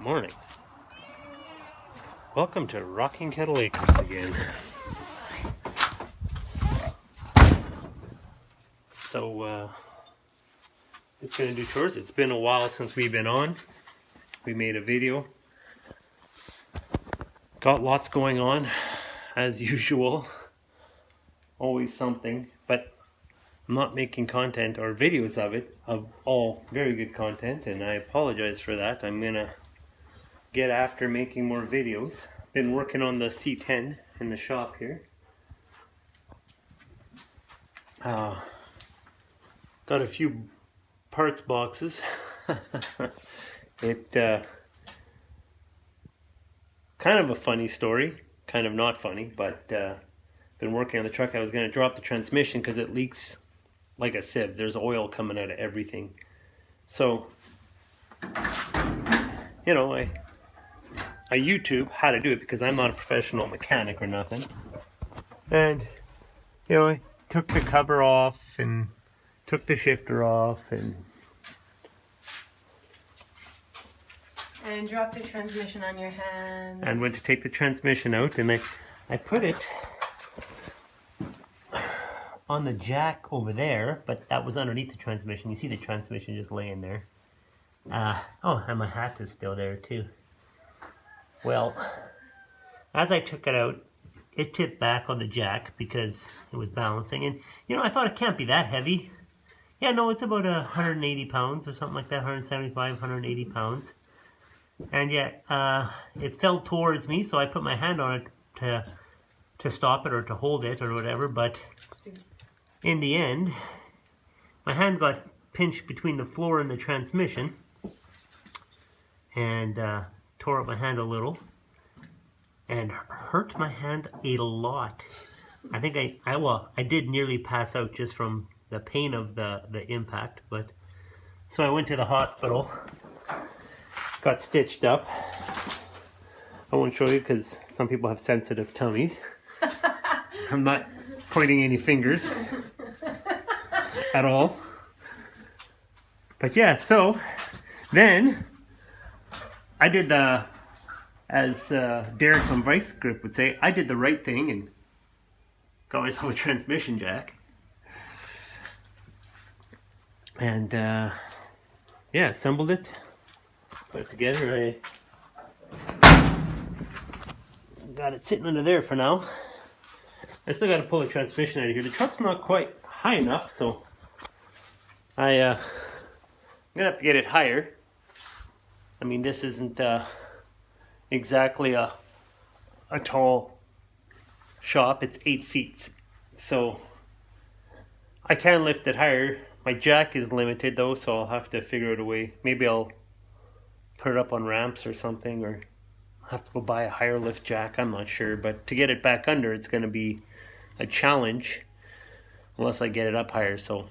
Morning. Welcome to Rocking Kettle Acres again. So, just gonna do chores. It's been a while since we've been on. We made a video. Got lots going on, as usual. Always something, but I'm not making content or videos of it, of all very good content, and I apologize for that. I'm gonna get after making more videos. Been working on the C10 in the shop here. Got a few parts boxes. It kind of a funny story, kind of not funny, but been working on the truck. I was going to drop the transmission because it leaks like a sieve. There's oil coming out of everything. So, you know, I YouTube how to do it because I'm not a professional mechanic or nothing. And, you know, I took the cover off and took the shifter off and dropped the transmission on your hand. And went to take the transmission out, and I put it on the jack over there, but that was underneath the transmission. You see the transmission just laying there. Oh, and my hat is still there too. Well, as I took it out, it tipped back on the jack because it was balancing. And, you know, I thought it can't be that heavy. Yeah, no, it's about 180 pounds or something like that, 175, 180 pounds. And yet, it fell towards me, so I put my hand on it to stop it or to hold it or whatever. But in the end, my hand got pinched between the floor and the transmission and tore up my hand a little and hurt my hand a lot. I think I did nearly pass out just from the pain of the impact. But so I went to the hospital, got stitched up. I won't show you because some people have sensitive tummies. I'm not pointing any fingers at all. But yeah, so then I did, as Derek from Vice Grip would say, I did the right thing and got myself a transmission jack. And yeah, assembled it, put it together. I got it sitting under there for now. I still got to pull the transmission out of here. The truck's not quite high enough, so I'm gonna have to get it higher. I mean, this isn't exactly a tall shop. It's 8 feet, so I can lift it higher. My jack is limited though, so I'll have to figure out a way. Maybe I'll put it up on ramps or something, or I'll have to go buy a higher lift jack. I'm not sure, but to get it back under, it's going to be a challenge unless I get it up higher. So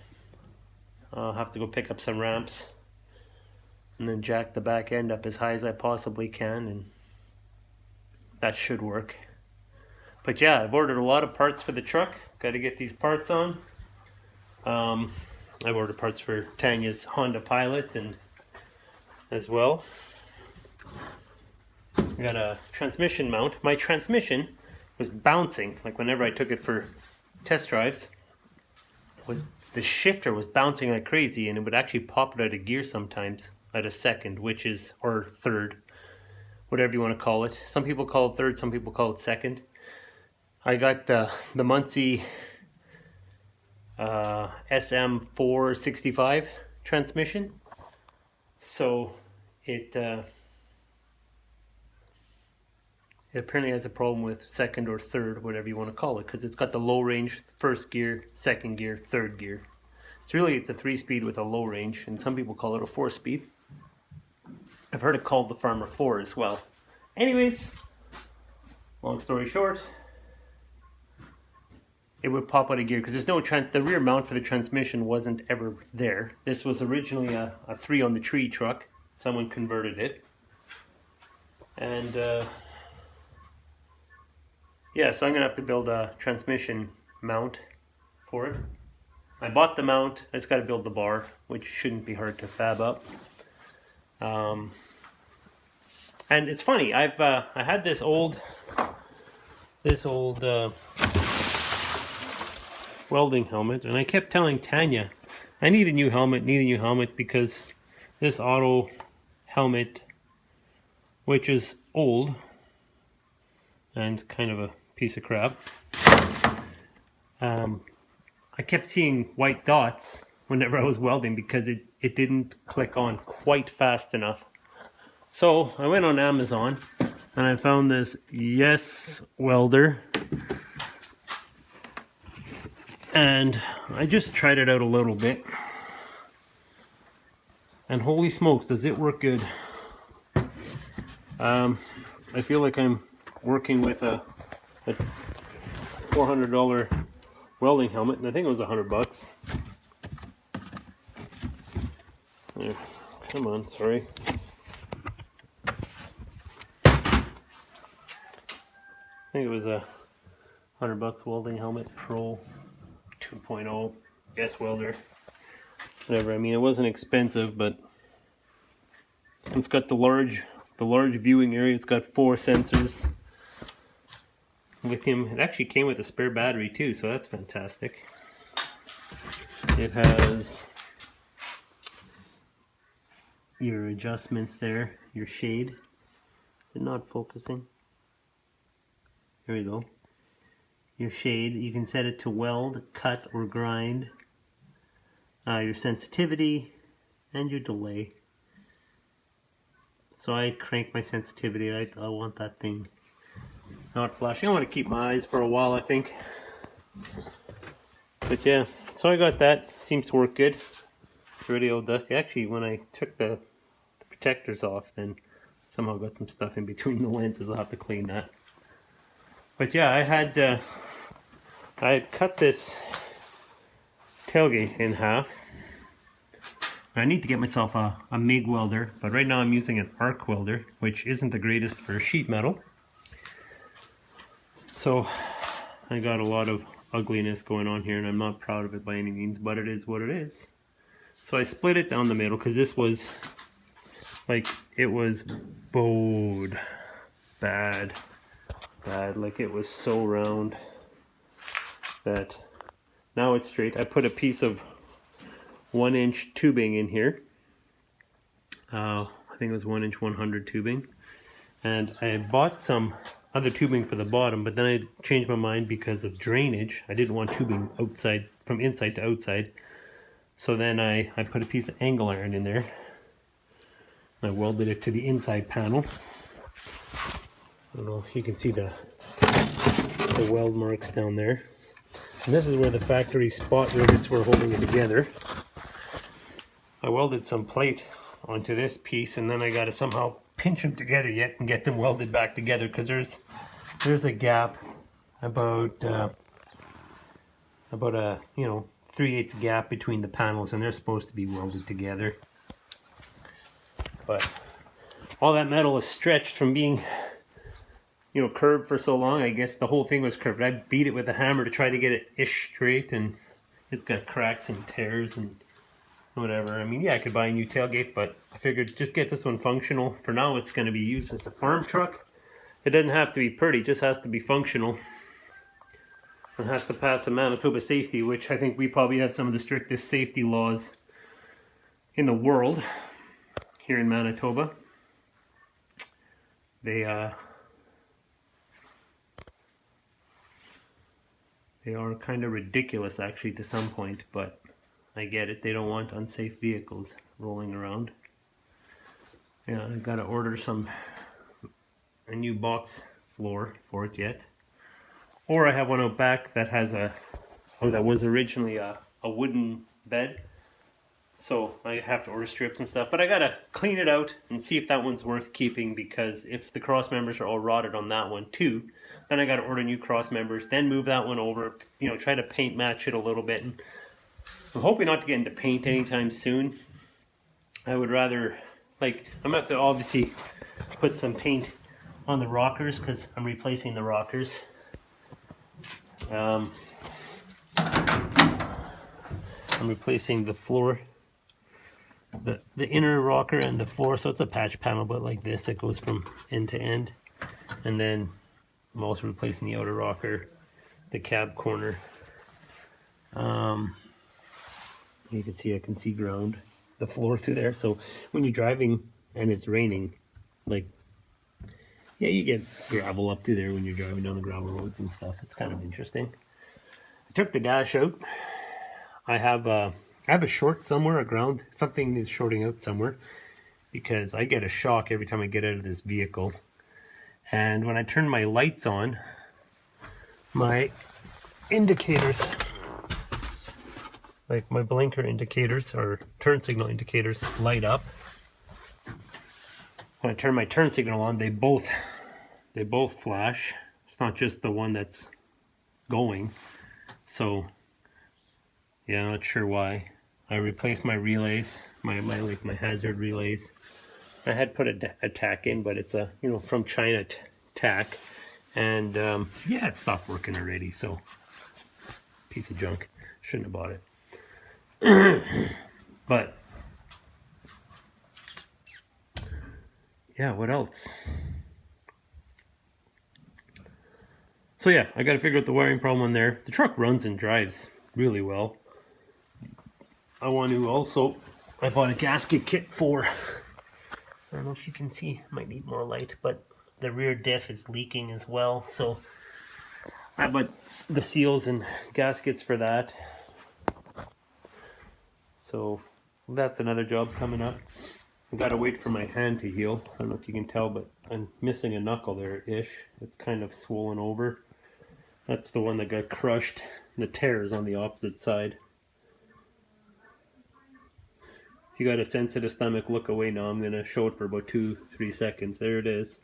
I'll have to go pick up some ramps and then jack the back end up as high as I possibly can, and that should work. But yeah, I've ordered a lot of parts for the truck. Got to get these parts on. I've ordered parts for Tanya's Honda Pilot and as well. I got a transmission mount. My transmission was bouncing, like whenever I took it for test drives, the shifter was bouncing like crazy, and it would actually pop it out of gear sometimes at a second, or third, whatever you want to call it. Some people call it third, some people call it second. I got the Muncie SM465 transmission, so it apparently has a problem with second or third, whatever you want to call it, because it's got the low range, first gear, second gear, third gear. So really it's a 3-speed with a low range, and some people call it a 4-speed. I've heard it called the Farmer 4 as well. Anyways, long story short, it would pop out of gear because there's no the rear mount for the transmission wasn't ever there. This was originally a 3 on the tree truck. Someone converted it, and yeah, so I'm gonna have to build a transmission mount for it. I bought the mount. I just got to build the bar, which shouldn't be hard to fab up. And it's funny, I had this old welding helmet, and I kept telling Tanya, I need a new helmet, because this auto helmet, which is old and kind of a piece of crap, I kept seeing white dots whenever I was welding because it didn't click on quite fast enough. So I went on Amazon and I found this Yes welder, and I just tried it out a little bit, and holy smokes, does it work good. I feel like I'm working with a $400 welding helmet, and I think it was $100. There, come on, sorry. I think it was a $100 welding helmet, Pro 2.0 Yes welder, whatever. I mean, it wasn't expensive, but it's got the large viewing area. It's got 4 sensors with him. It actually came with a spare battery too, so that's fantastic. It has your adjustments there, your shade. Is it not focusing? Here we go. Your shade, you can set it to weld, cut, or grind. Your sensitivity and your delay. So I crank my sensitivity. I want that thing not flashing. I want to keep my eyes for a while, I think. But yeah, so I got that. Seems to work good. It's really old dusty. Actually, when I took the protectors off, then somehow got some stuff in between the lenses. I'll have to clean that. But yeah, I had cut this tailgate in half. I need to get myself a MIG welder, but right now I'm using an arc welder, which isn't the greatest for sheet metal. So I got a lot of ugliness going on here, and I'm not proud of it by any means, but it is what it is. So I split it down the middle because this was like, it was bowed bad, like it was so round that now it's straight. I put a piece of 1-inch tubing in here. I think it was 1-inch 100 tubing, and I bought some other tubing for the bottom, but then I changed my mind because of drainage. I didn't want tubing outside, from inside to outside. So then I put a piece of angle iron in there. I welded it to the inside panel. I don't know if you can see the weld marks down there. And this is where the factory spot rivets were holding it together. I welded some plate onto this piece, and then I got to somehow pinch them together yet and get them welded back together, because there's a gap about a 3/8 gap between the panels, and they're supposed to be welded together. But all that metal is stretched from being curved for so long. I guess the whole thing was curved. I beat it with a hammer to try to get it ish straight, and it's got cracks and tears and whatever. I mean, yeah, I could buy a new tailgate, but I figured just get this one functional. For now, it's going to be used as a farm truck. It doesn't have to be pretty, it just has to be functional. It has to pass the Manitoba safety, which I think we probably have some of the strictest safety laws in the world here in Manitoba. They are kind of ridiculous, actually, to some point, but I get it. They don't want unsafe vehicles rolling around. Yeah, I've got to order a new box floor for it yet. Or I have one out back that has that was originally a wooden bed. So I have to order strips and stuff. But I got to clean it out and see if that one's worth keeping, because if the cross members are all rotted on that one too, then I got to order new cross members, then move that one over, try to paint match it a little bit. And I'm hoping not to get into paint anytime soon. I would rather, I'm going to have to obviously put some paint on the rockers, because I'm replacing the rockers. I'm replacing the floor the inner rocker and the floor, so it's a patch panel, but like this, that goes from end to end. And then I'm also replacing the outer rocker, the cab corner. You can see ground, the floor through there. So when you're driving and it's raining, like, yeah, you get gravel up through there when you're driving down the gravel roads and stuff. It's kind of interesting. I took the dash out. I have a short somewhere, a ground, something is shorting out somewhere, because I get a shock every time I get out of this vehicle. And when I turn my lights on, my indicators, like my blinker indicators or turn signal indicators, light up. When I turn my turn signal on, they both flash. It's not just the one that's going. So yeah, I'm not sure why. I replaced my relays, my hazard relays. I had put a tack in, but it's a, you know, from China tack, and yeah, it stopped working already. So piece of junk. Shouldn't have bought it. But yeah, what else? So yeah, I got to figure out the wiring problem on there. The truck runs and drives really well. I want to also, I bought a gasket kit for, I don't know if you can see, might need more light, but the rear diff is leaking as well. So I bought the seals and gaskets for that. So that's another job coming up. I've got to wait for my hand to heal. I don't know if you can tell, but I'm missing a knuckle there-ish. It's kind of swollen over. That's the one that got crushed. The tear is on the opposite side. If you got a sensitive stomach, look away now. I'm going to show it for about 2-3 seconds. There it is.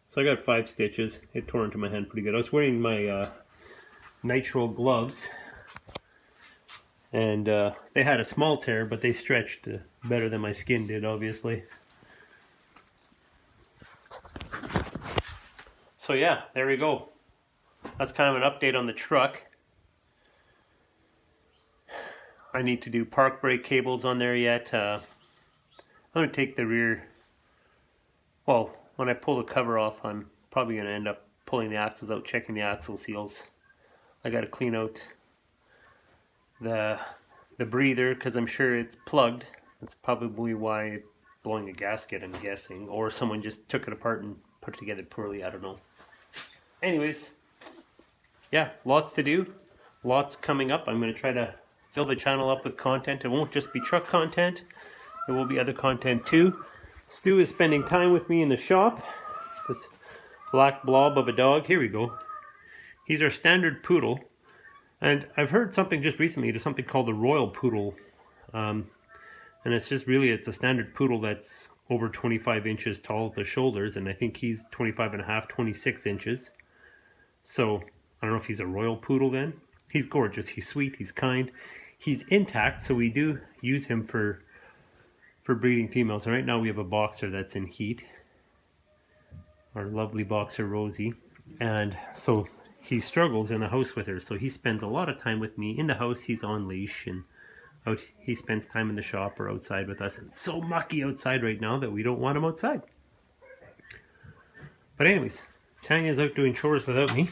So I got 5 stitches. It tore into my hand pretty good. I was wearing my nitrile gloves, and they had a small tear, but they stretched better than my skin did, obviously. So yeah, there we go. That's kind of an update on the truck. I need to do park brake cables on there yet. I'm going to take the rear, well, when I pull the cover off, I'm probably going to end up pulling the axles out, checking the axle seals. I got to clean out the breather, because I'm sure it's plugged. That's probably why it's blowing a gasket, I'm guessing. Or someone just took it apart and put it together poorly, I don't know. Anyways, yeah, lots to do. Lots coming up. I'm going to try to fill the channel up with content. It won't just be truck content. There will be other content too. Stu is spending time with me in the shop. This black blob of a dog. Here we go. He's our standard poodle. And I've heard something just recently. There's something called the Royal Poodle. And it's just really, it's a standard poodle that's over 25 inches tall at the shoulders. And I think he's 25 and a half, 26 inches. So I don't know if he's a Royal Poodle then. He's gorgeous. He's sweet. He's kind. He's intact. So we do use him for breeding females. And right now we have a boxer that's in heat. Our lovely boxer Rosie. And so he struggles in the house with her. So he spends a lot of time with me. In the house he's on leash, and out he spends time in the shop or outside with us. It's so mucky outside right now that we don't want him outside. But anyways, Tanya's out doing chores without me.